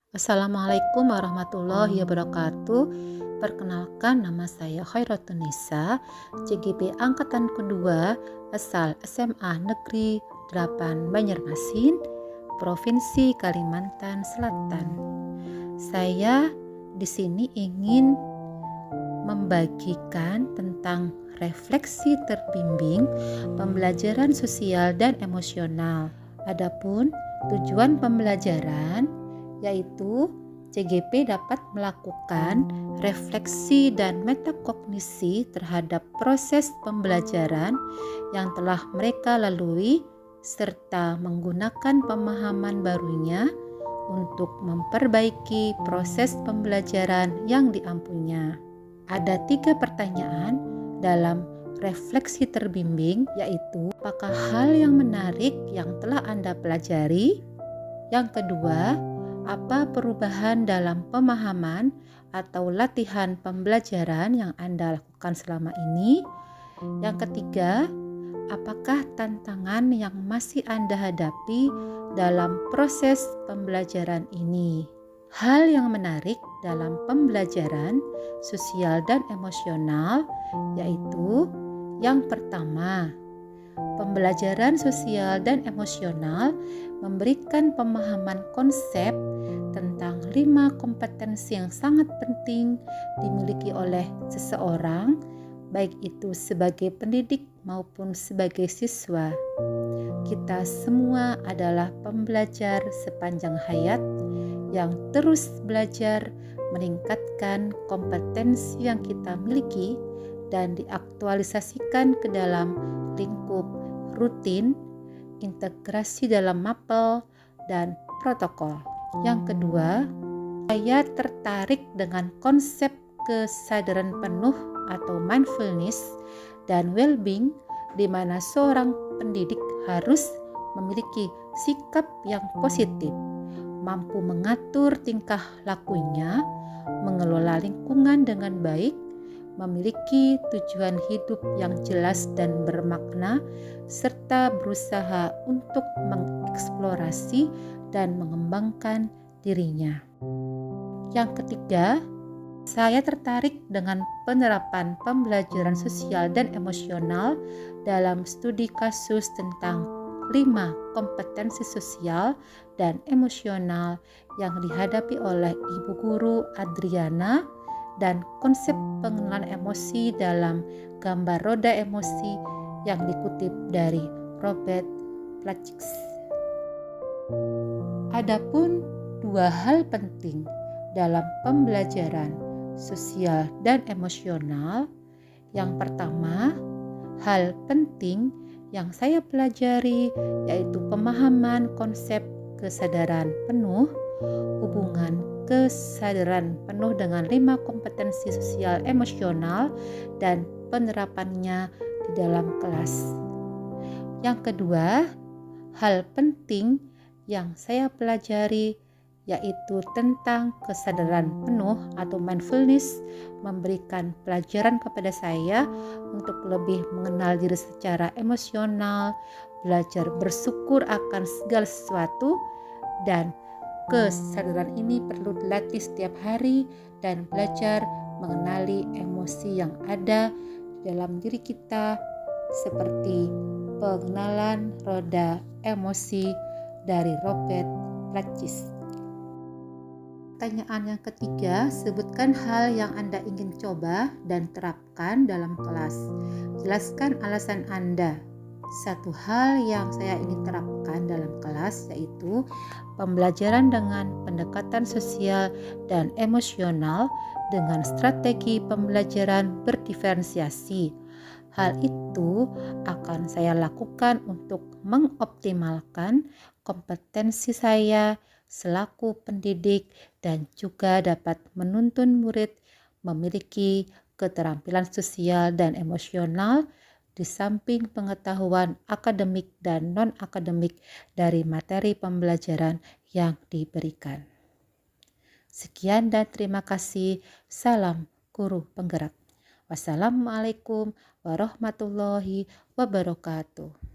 Assalamualaikum warahmatullahi wabarakatuh. Perkenalkan, nama saya Khairatun Nisa, CGP angkatan kedua, asal SMA Negeri 8 Banjarmasin, Provinsi Kalimantan Selatan. Saya di sini ingin membagikan tentang refleksi terbimbing pembelajaran sosial dan emosional. Adapun tujuan pembelajaran yaitu CGP dapat melakukan refleksi dan metakognisi terhadap proses pembelajaran yang telah mereka lalui serta menggunakan pemahaman barunya untuk memperbaiki proses pembelajaran yang diampunya. Ada 3 pertanyaan dalam refleksi terbimbing, yaitu apakah hal yang menarik yang telah Anda pelajari? Yang kedua, apa perubahan dalam pemahaman atau latihan pembelajaran yang Anda lakukan selama ini? Yang ketiga, apakah tantangan yang masih Anda hadapi dalam proses pembelajaran ini? Hal yang menarik dalam pembelajaran sosial dan emosional yaitu yang pertama, pembelajaran sosial dan emosional memberikan pemahaman konsep tentang 5 kompetensi yang sangat penting dimiliki oleh seseorang, baik itu sebagai pendidik maupun sebagai siswa. Kita semua adalah pembelajar sepanjang hayat yang terus belajar meningkatkan kompetensi yang kita miliki dan diaktualisasikan ke dalam lingkup rutin, integrasi dalam mapel, dan protokol. Yang kedua, saya tertarik dengan konsep kesadaran penuh atau mindfulness dan well-being, di mana seorang pendidik harus memiliki sikap yang positif, mampu mengatur tingkah lakunya, mengelola lingkungan dengan baik, memiliki tujuan hidup yang jelas dan bermakna, serta berusaha untuk mengeksplorasi dan mengembangkan dirinya. Yang ketiga, saya tertarik dengan penerapan pembelajaran sosial dan emosional dalam studi kasus tentang 5 kompetensi sosial dan emosional yang dihadapi oleh Ibu Guru Adriana dan konsep pengenalan emosi dalam gambar roda emosi yang dikutip dari Robert Plutchik. Adapun 2 hal penting dalam pembelajaran sosial dan emosional. Yang pertama, hal penting yang saya pelajari yaitu pemahaman konsep kesadaran penuh, hubungan kesadaran penuh dengan 5 kompetensi sosial emosional dan penerapannya di dalam kelas. Yang kedua, hal penting yang saya pelajari yaitu tentang kesadaran penuh atau mindfulness, memberikan pelajaran kepada saya untuk lebih mengenal diri secara emosional, belajar bersyukur akan segala sesuatu, dan kesadaran ini perlu dilatih setiap hari dan belajar mengenali emosi yang ada dalam diri kita, seperti pengenalan roda emosi dari Robert Plutchik. Pertanyaan yang ketiga, sebutkan hal yang Anda ingin coba dan terapkan dalam kelas. Jelaskan alasan Anda. Satu hal yang saya ingin terapkan dalam kelas yaitu pembelajaran dengan pendekatan sosial dan emosional dengan strategi pembelajaran berdiferensiasi. Hal itu akan saya lakukan untuk mengoptimalkan kompetensi saya selaku pendidik dan juga dapat menuntun murid memiliki keterampilan sosial dan emosional di samping pengetahuan akademik dan non-akademik dari materi pembelajaran yang diberikan. Sekian dan terima kasih. Salam guru penggerak. Wassalamualaikum warahmatullahi wabarakatuh.